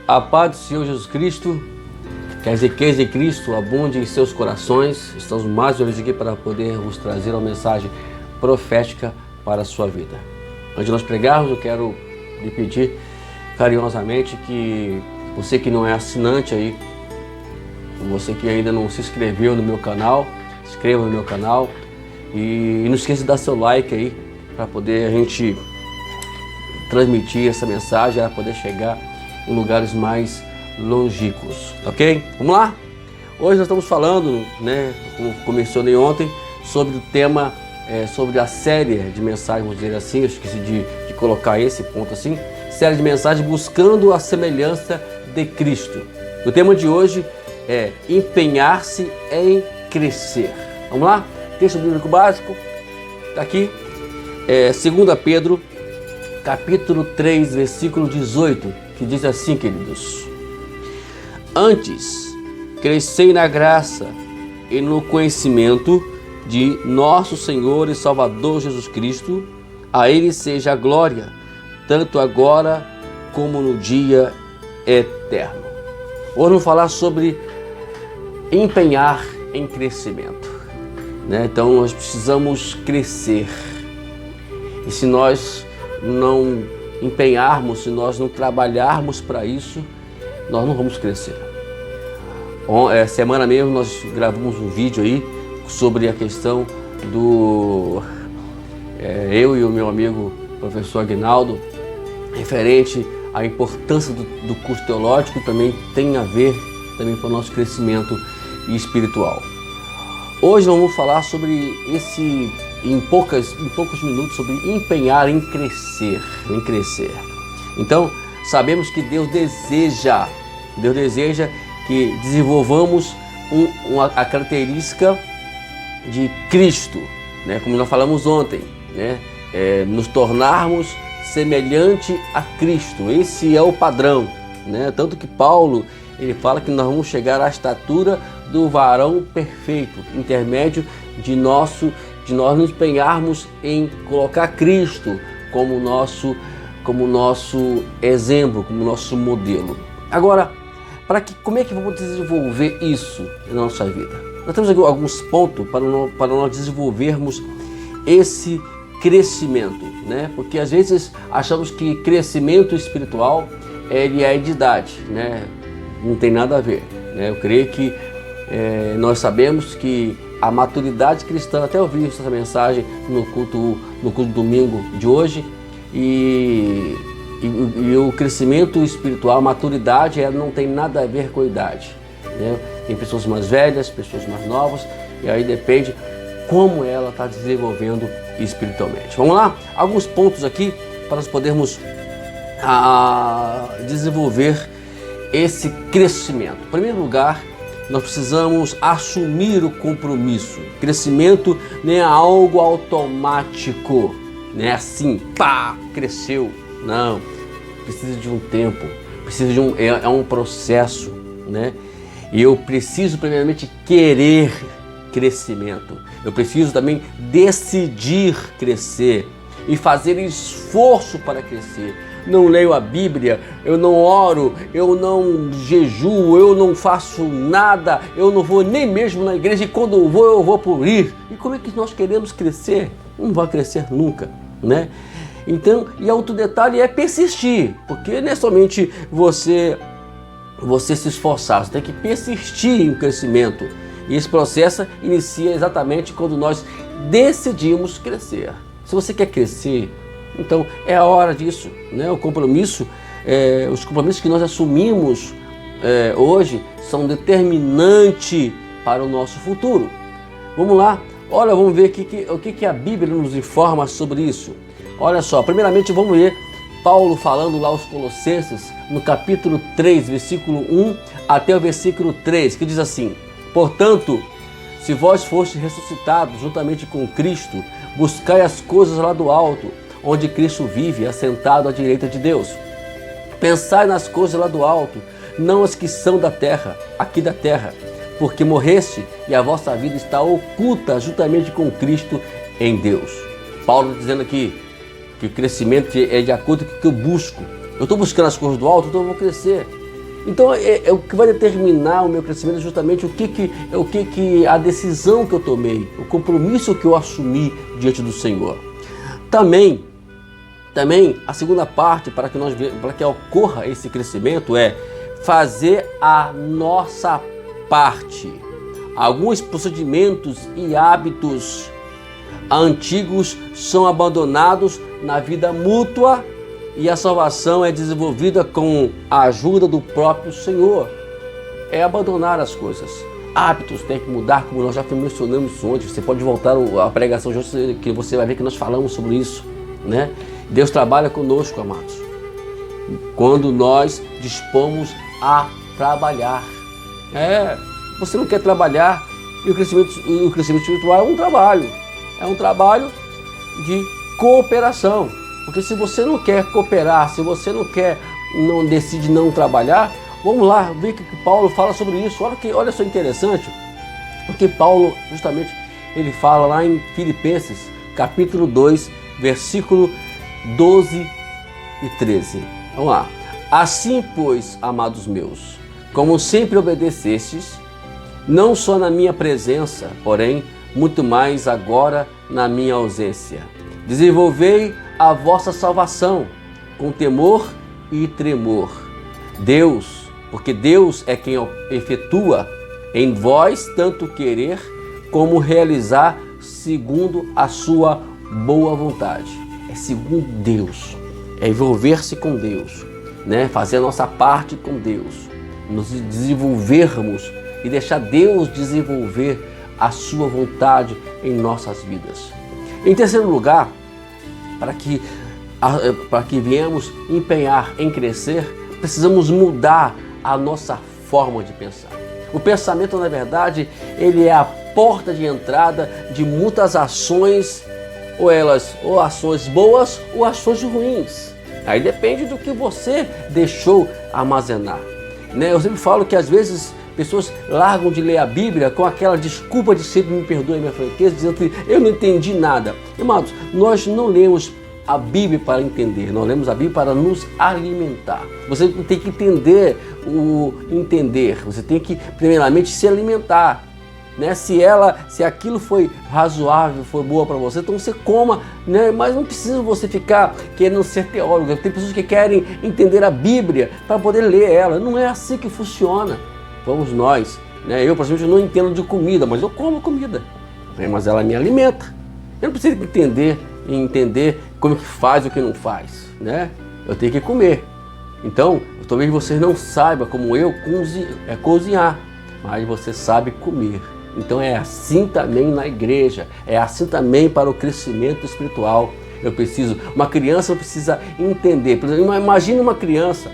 A paz do Senhor Jesus Cristo, que as riquezas de Cristo abundem em seus corações. Estamos mais uma vez aqui para poder vos trazer uma mensagem profética para a sua vida. Antes de nós pregarmos, eu quero lhe pedir carinhosamente que você que não é assinante aí, você que ainda não se inscreveu no meu canal, se inscreva no meu canal e não esqueça de dar seu like aí para poder a gente transmitir essa mensagem, para poder chegar em lugares mais longínquos, ok? Vamos lá? Hoje nós estamos falando, como mencionei ontem, sobre o tema, sobre a série de mensagens, vamos dizer assim, eu esqueci de colocar esse ponto assim, série de mensagens buscando a semelhança de Cristo. O tema de hoje é empenhar-se em crescer. Vamos lá? Texto bíblico básico, está aqui, 2 Pedro, capítulo 3, versículo 18, que diz assim, queridos: antes, crescei na graça e no conhecimento de nosso Senhor e Salvador Jesus Cristo, a Ele seja a glória, tanto agora como no dia eterno. Hoje vamos falar sobre empenhar em crescimento, Então nós precisamos crescer, e se nós não empenharmos, se nós não trabalharmos para isso, nós não vamos crescer. Semana mesmo nós gravamos um vídeo aí sobre a questão do eu e o meu amigo professor Aguinaldo, referente à importância do curso teológico, também tem a ver também com o nosso crescimento espiritual. Hoje nós vamos falar sobre em poucos minutos, sobre empenhar em crescer, Então, sabemos que Deus deseja que desenvolvamos a característica de Cristo, como nós falamos ontem, nos tornarmos semelhante a Cristo. Esse é o padrão, Tanto que Paulo, ele fala que nós vamos chegar à estatura do varão perfeito, intermédio de nós nos empenharmos em colocar Cristo como nosso exemplo, como nosso modelo. Agora, como é que vamos desenvolver isso na nossa vida? Nós temos aqui alguns pontos para nós desenvolvermos esse crescimento, Porque às vezes achamos que crescimento espiritual ele é de idade, Não tem nada a ver, Eu creio que nós sabemos que a maturidade cristã, até eu vi essa mensagem no culto domingo de hoje, e o crescimento espiritual, a maturidade, não tem nada a ver com a idade, Tem pessoas mais velhas, pessoas mais novas, e aí depende como ela está desenvolvendo espiritualmente. Vamos lá? Alguns pontos aqui para nós podermos desenvolver esse crescimento. Em primeiro lugar, nós precisamos assumir o compromisso. Crescimento não é algo automático, não é assim, pá, cresceu. Não, precisa de um tempo, precisa de um processo, E eu preciso primeiramente querer crescimento. Eu preciso também decidir crescer e fazer esforço para crescer. Não leio a Bíblia, eu não oro, eu não jejuo, eu não faço nada, eu não vou nem mesmo na igreja, e quando eu vou por ir. E como é que nós queremos crescer? Não vai crescer nunca, Então, e outro detalhe é persistir, porque não é somente você se esforçar, você tem que persistir em crescimento. E esse processo inicia exatamente quando nós decidimos crescer. Se você quer crescer, então é a hora disso, O compromisso, os compromissos que nós assumimos hoje são determinantes para o nosso futuro. Vamos lá, vamos ver o que a Bíblia nos informa sobre isso. Olha só, primeiramente vamos ver Paulo falando lá aos Colossenses, no capítulo 3, versículo 1 até o versículo 3, que diz assim: portanto, se vós fostes ressuscitados juntamente com Cristo, buscai as coisas lá do alto, onde Cristo vive, assentado à direita de Deus. Pensai nas coisas lá do alto, não as que são da terra, aqui da terra, porque morreste e a vossa vida está oculta juntamente com Cristo em Deus. Paulo dizendo aqui que o crescimento é de acordo com o que eu busco. Eu estou buscando as coisas do alto, então eu vou crescer. Então, o que vai determinar o meu crescimento é justamente a decisão que eu tomei, o compromisso que eu assumi diante do Senhor. Também a segunda parte para que ocorra esse crescimento é fazer a nossa parte. Alguns procedimentos e hábitos antigos são abandonados na vida mútua e a salvação é desenvolvida com a ajuda do próprio Senhor. É abandonar as coisas. Hábitos tem que mudar, como nós já mencionamos ontem. Você pode voltar à pregação de hoje, que você vai ver que nós falamos sobre isso, né? Deus trabalha conosco, amados, quando nós dispomos a trabalhar. Você não quer trabalhar, e o crescimento espiritual é um trabalho de cooperação. Porque se você não quer cooperar, se você não decide não trabalhar, vamos lá ver o que Paulo fala sobre isso. Olha só interessante, porque Paulo justamente ele fala lá em Filipenses, capítulo 2, versículo 12 e 13. Vamos lá. Assim, pois, amados meus, como sempre obedecestes, não só na minha presença, porém, muito mais agora na minha ausência, desenvolvei a vossa salvação com temor e tremor. Porque Deus é quem efetua em vós tanto querer como realizar segundo a sua boa vontade. É segundo Deus, é envolver-se com Deus, né? Fazer a nossa parte com Deus, nos desenvolvermos e deixar Deus desenvolver a sua vontade em nossas vidas. Em terceiro lugar, para que venhamos empenhar em crescer, precisamos mudar a nossa forma de pensar. O pensamento, na verdade, ele é a porta de entrada de muitas ações, ou ações boas ou ações ruins. Aí depende do que você deixou armazenar, né? Eu sempre falo que às vezes pessoas largam de ler a Bíblia com aquela desculpa de sempre me perdoe minha franqueza, dizendo que eu não entendi nada. Irmãos, nós não lemos a Bíblia para entender, nós lemos a Bíblia para nos alimentar. Você tem que entender, você tem que primeiramente se alimentar, né? Se aquilo foi razoável, foi boa para você, então você coma, né? Mas não precisa você ficar querendo ser teólogo. Tem pessoas que querem entender a Bíblia para poder ler ela. Não é assim que funciona. Vamos nós, né? Eu, por exemplo, não entendo de comida, mas eu como comida, mas ela me alimenta. Eu não preciso entender como que faz o que não faz, né? Eu tenho que comer. Então, talvez você não saiba, como eu, cozinhar, mas você sabe comer. Então é assim também na igreja, é assim também para o crescimento espiritual. Uma criança precisa entender. Por exemplo, imagine uma criança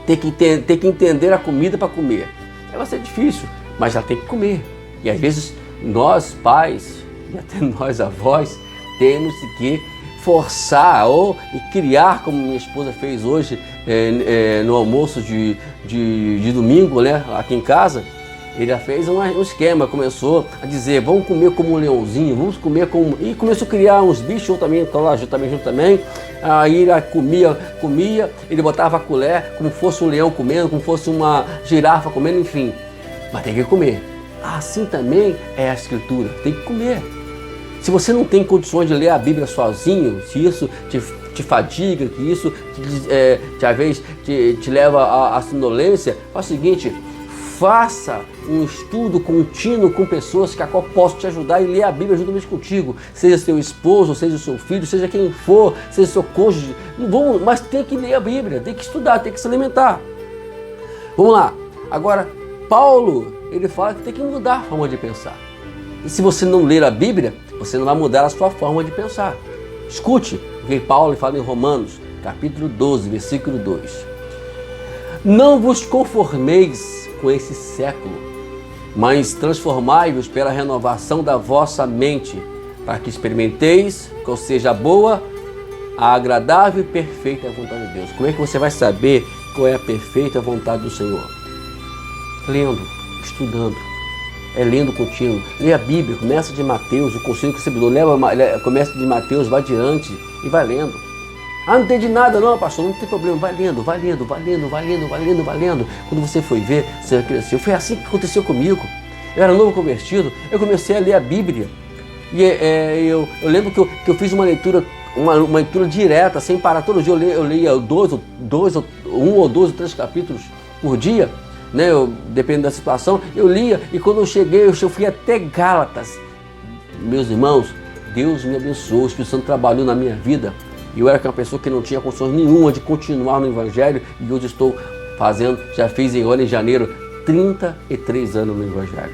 ter que entender a comida para comer. Vai ser difícil, mas ela tem que comer. E às vezes nós pais e até nós avós temos que forçar e criar, como minha esposa fez hoje no almoço de domingo, né, aqui em casa. Ele já fez um esquema, começou a dizer, vamos comer como um leãozinho, vamos comer como... E começou a criar uns bichos, eu também estou lá junto também. Aí ele comia, ele botava a colher como fosse um leão comendo, como fosse uma girafa comendo, enfim. Mas tem que comer. Assim também é a Escritura, tem que comer. Se você não tem condições de ler a Bíblia sozinho, se isso te fadiga, que isso às vezes te leva à sonolência, faz o seguinte... Faça um estudo contínuo com pessoas que a qual posso te ajudar e ler a Bíblia juntamente contigo. Seja seu esposo, seja seu filho, seja quem for, seja seu cônjuge. Mas tem que ler a Bíblia, tem que estudar, tem que se alimentar. Vamos lá. Agora, Paulo, ele fala que tem que mudar a forma de pensar. E se você não ler a Bíblia, você não vai mudar a sua forma de pensar. Escute o que Paulo fala em Romanos, capítulo 12, versículo 2. Não vos conformeis com esse século, mas transformai-vos pela renovação da vossa mente, para que experimenteis qual seja a boa, a agradável e perfeita vontade de Deus. Como é que você vai saber qual é a perfeita vontade do Senhor? Lendo, estudando, lendo contínuo. Leia a Bíblia, começa de Mateus, o conselho que você me deu, começa de Mateus, vai adiante e vai lendo. Ah, não entendi nada, não, pastor, não tem problema, vai lendo, vai lendo, vai lendo, vai lendo, vai lendo, vai lendo. Quando você foi ver, você vai crescer. Foi assim que aconteceu comigo. Eu era novo convertido, eu comecei a ler a Bíblia. E eu lembro que eu fiz uma leitura, uma leitura direta, sem parar. Todo dia eu lia 1 ou 2 ou 3 capítulos por dia, né? Dependendo da situação, eu lia. E quando eu cheguei, eu fui até Gálatas. Meus irmãos, Deus me abençoou, o Espírito Santo trabalhou na minha vida. Eu era uma pessoa que não tinha condições nenhuma de continuar no Evangelho, e hoje estou fazendo, já fiz agora em janeiro, 33 anos no Evangelho.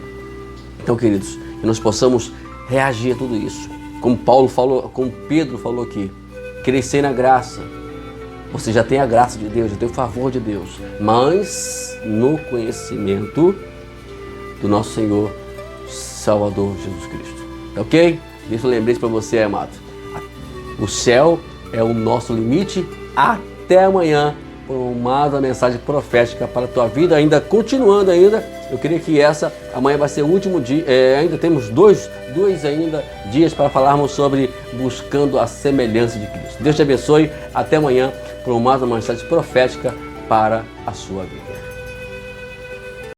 Então, queridos, que nós possamos reagir a tudo isso. Como Paulo falou, como Pedro falou aqui, crescer na graça. Você já tem a graça de Deus, já tem o favor de Deus, mas no conhecimento do nosso Senhor Salvador Jesus Cristo. Ok? Deixa eu lembrar isso para você, amado. O céu é o nosso limite. Até amanhã com mais uma mensagem profética para a tua vida. Ainda continuando ainda, eu creio que amanhã vai ser o último dia. Ainda temos dois ainda dias para falarmos sobre buscando a semelhança de Cristo. Deus te abençoe. Até amanhã por mais uma mensagem profética para a sua vida.